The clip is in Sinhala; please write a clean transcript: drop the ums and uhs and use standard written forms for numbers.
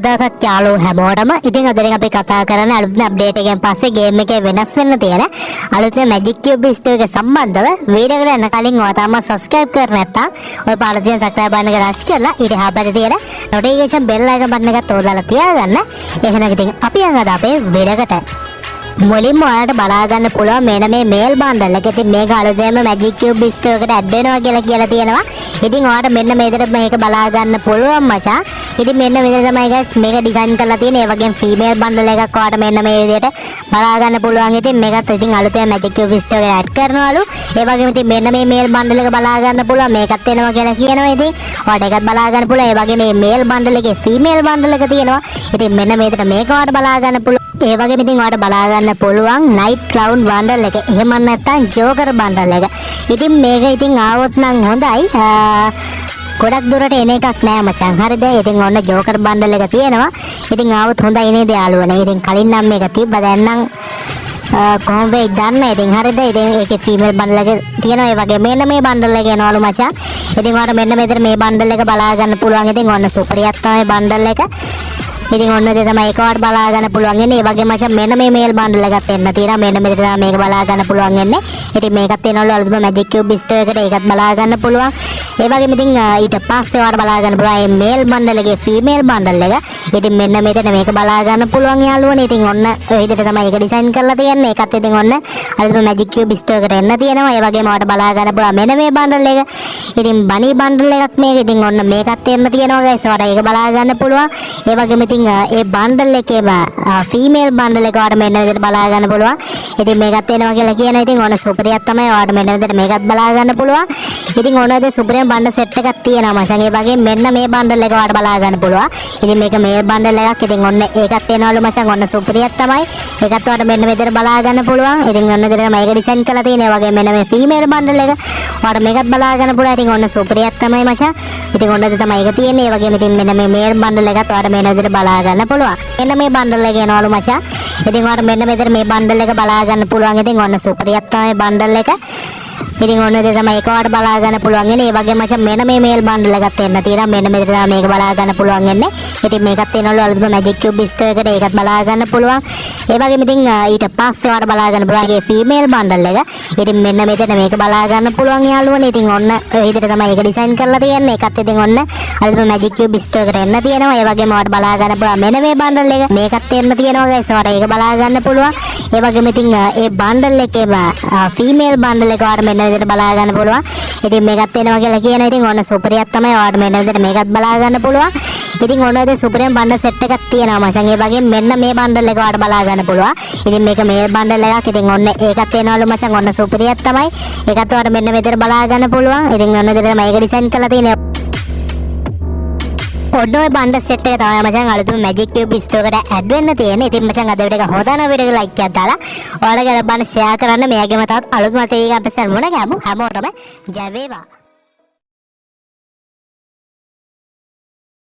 දවසක් යාළුවෝ හැමෝටම ඉතින් අද අපි කතා කරන්නේ අලුත්ම අප්ඩේට් එකෙන් පස්සේ ගේම් එකේ වෙනස් වෙන්න තියෙන අලුත්ම මැජික් කියුබ් ස්ටෝර් එක සම්බන්ධව වීඩියෝ එකට යන්න කලින් ඔයා තාම සබ්ස්ක්‍රයිබ් කරලා නැත්නම් ඔය පාළ තියෙන සබ්ස්ක්‍රයිබ් බටන් එක රෂ් කරලා ඊට එහා තියෙන නොටිෆිකේෂන් බෙල් අයිකන් බටන් එකත් තෝරලා තියාගන්න. එහෙනම් ඉතින් අපි යනවා අපේ වීඩියෝ එකට. මුලින්ම ඔයාලට බලා ගන්න පුළුවන් මෙන්න මේ මේල් බන්ඩල් එක. ඉතින් මේක අලුතෙන්ම මැජික් කියුබ් ස්ටෝර් එකට ඇඩ් වෙනවා කියලා තියෙනවා. ඉතින් ඔයාලට මෙන්න මේ විදිහට මේක බලා ගන්න පුළුවන් මචං. ඉතින් මෙන්න මේ විදිහට තමයි guys මේක ඩිසයින් කරලා තියෙන්නේ. ඒ වගේම ෆීමේල් බන්ඩල් එකක් ඔයාලට මෙන්න මේ විදිහට බලා ගන්න පුළුවන්. ඉතින් මේකත් ඉතින් අලුතෙන් මැජික් කියුබ් ස්ටෝර් එකට ඇඩ් කරනවලු. ඒ වගේම ඉතින් මෙන්න මේ මේල් බන්ඩල් එක බලා ගන්න පුළුවන්. මේකත් එනවා කියලා කියනවා. ඉතින් ඔයාලට ඒකත් බලා ගන්න පුළුවන්. ඒ වගේම මේ මේල් බන්ඩල් එකේ ෆීමේල් බන්ඩල් එක තියෙනවා. ඉතින් මෙන්න මේ විදිහට මේක ඔයාලට බලා ගන්න පුළුවන්. ඒ වගේම ඉතින් ඔයාලට බලා ගන්න පුළුවන් නයිට් ක්ලවුන් බන්ඩල් එක. එහෙම නැත්නම් ජෝකර් බන්ඩල් එක. ඉතින් මේක ඉතින් ආවොත් නම් හොඳයි. ගොඩක් දුරට එන එකක් නෑ මචං. හරිද? ඉතින් ඔන්න ජෝකර් බන්ඩල් එක තියෙනවා. ඉතින් ආවොත් හොඳයි නේද යාළුවනේ. ඉතින් කලින් නම් මේක තිබ්බා. දැන් නම් කොහොම වෙයිද දන්නේ. ඉතින් හරිද? ඉතින් ඒකේ ෆීමේල් බන්ඩල් එක තියෙනවා. ඒ වගේ මෙන්න මේ බන්ඩල් එක එනවලු මචං. ඉතින් ඔයාලට මෙන්න මෙතන මේ බන්ඩල් එක බලා ගන්න පුළුවන්. ඉතින් ඔන්න සුපරියක් තමයි බන්ඩල් එක. ඉතින් ඔන්න දෙය තමයි ඒකවට බලා ගන්න පුළුවන් වෙන්නේ. ඒ වගේම මචං මෙන්න මේ මේල් බන්ඩල් එකක් එන්න තියෙනවා. මෙන්න මෙතන තමයි මේක බලා ගන්න පුළුවන් වෙන්නේ. ඉතින් මේකත් එනවලු අලුතම මැජික් කියුබ් ස්ටෝර් එකට. ඒකත් බලා ගන්න පුළුවන්. ඒ වගේම ඉතින් ඊට පස්සේ ඔයාලට බලා ගන්න පුළුවන් මේ මේල් බන්ඩල් එකේ ෆීමේල් බන්ඩල් එක. ඉතින් මෙන්න මෙතන මේක බලා ගන්න පුළුවන් යාළුවනේ. ඉතින් ඔන්න ඔය විදිහට තමයි ඒක ඩිසයින් කරලා තියෙන්නේ. ඒකත් ඉතින් ඔන්න අලුතම මැජික් කියුබ් ස්ටෝර් එකට එන්න තියෙනවා. ඒ වගේම ඔයාලට බලා ගන්න පුළුවන් මෙන්න මේ බන්ඩල් එක. ඉතින් බනි බන්ඩල් එකක් මේක. ඉතින් ඔන්න මේකත් එන්න තියෙනවා guys. ඔයාලට ඒක බලා ගන්න පුළුවන්. ඒ වගේම ඉතින් ඒ බන්ඩල් එකේම ෆීමේල් බන්ඩල් එක ඔයාලට මෙන්න විදිහට බලා ගන්න පුළුවන්. ඉතින් මේකත් එනවා කියලා කියනවා. ඉතින් ඔන්න සුපරියක් තමයි. ඔයාලට මෙන්න විදිහට මේකත් බලා ගන්න පුළුවන්. ඉතින් ඔන්න ඔය සුපරියම් බන්ඩල් සෙට් එකක් තියෙනවා මචං. ඒ වගේම මෙන්න මේ බන්ඩල් එක ඔයාලට බලා ගන්න පුළුවන්. ඉතින් මේක මේ බන්ඩල් එකක්. ඉතින් ඔන්න ඒකත් එනවලු මචං. ඔන්න සුපරියක් තමයි. ඒකත් ඔයාලට මෙන්න විදිහට බලා ගන්න පුළුවන්. ඉතින් ඔන්න විදිහට මේක ඩිසයින් කරලා තියෙනවා. ඒ වගේම මෙන්න මේ ෆීමේල් බන්ඩල් එක ඔයාලට මේකත් බලා ගන්න පුළුවන්. ඉතින් ඔන්න සුපරියක් තමයි මචං. ඉතින් ඔන්න ඔය තමයි ඒක තියෙන්නේ. ඒ වගේම ඉතින් මෙන්න මේ මේල් බන්ඩල් එකත් ඔයාලට මෙන්න විදිහට බලා ගන්න පුළුවන්. මෙන්න මේ බන්ඩල් එක එනවලු මචං. ඉතින් ඔයාලට මෙන්න මෙතන මේ බන්ඩල් එක බලා ගන්න පුළුවන්. ඉතින් ඔන්න සුපරියක් තමයි බන්ඩල් එක. ඉතින් ඔන්න ඔය තමයි ඒක ඔයාලට බලා ගන්න පුළුවන් වෙන්නේ. ඒ වගේම මචං මෙන්න මේ මේල් බන්ඩල් එකත් එන්න තියෙනවා. මෙන්න මෙතන තමයි මේක බලා ගන්න පුළුවන් වෙන්නේ. ඉතින් මේකත් එනවලු අලුතම මැජික් කියුබ් ස්ටෝර් එකට. ඒකත් බලා ගන්න පුළුවන්. ඒ වගේම ඉතින් ඊට පස්සේ ඔයාලට බලා ගන්න පුළුවන් ඒකේ ෆීමේල් බන්ඩල් එක. ඉතින් මෙන්න මෙතන මේක බලා ගන්න පුළුවන් යාළුවනේ. ඉතින් ඔන්න ඔය විදිහට තමයි ඒක ඩිසයින් කරලා තියෙන්නේ. ඒකත් ඉතින් ඔන්න අලුතම මැජික් කියුබ් ස්ටෝර් එකට එන්න තියෙනවා. ඒ වගේම ඔයාලට බලා ගන්න පුළුවන් මෙන්න මේ බන්ඩල් එක. මේකත් එන්න තියෙනවා guys. ඔයාලට ඒක බලා ගන්න පුළුවන්. ඒ වගේම ඉතින් ඒ බන්ඩල් එකේම ෆීමේල් බන්ඩල් එක ඔයාලට මෙන්න විදිහට බලා ගන්න පුළුවන්. ඉතින් මේකත් එනවා කියලා කියනවා. ඉතින් ඔන්න සුපරියක් තමයි. ඔයාලට මෙන්න විදිහට මේකත් බලා ගන්න පුළුවන්. ඉතින් ඔන්න ඔය සුපරියම් බන්ඩල් සෙට් එකක් තියෙනවා මචං. ඒ වගේම මෙන්න මේ බන්ඩල් එක ඔයාලට බලා ගන්න පුළුවන්. ඉතින් මේක මේල් බන්ඩල් එකක්. ඉතින් ඔන්න ඒකත් එනවලු මචං. ඔන්න සුපරියක් තමයි. ඒකත් ඔයාලට මෙන්න මෙතන බලා ගන්න පුළුවන්. ඉතින් ඔන්න විදිහට මේක ඩිසයින් කරලා තියෙනවා. ඔන්න ඔය බන්ඩල් සෙට් එක තමයි මචං අලුතම මැජික් කියුබ් ස්ටෝර් එකට ඇඩ් වෙන්න තියෙන්නේ. ඉතින් මචං අද වීඩියෝ එක හොඳ නම් වීඩියෝ එක ලයික් එකක් දාලා ඔයාලගේ බලන්න ෂෙයා කරන්න. මෙයාගේම තවත් අලුත්ම තේ එකක් අපිට මුණ ගැමු. හැමෝටම ජය වේවා.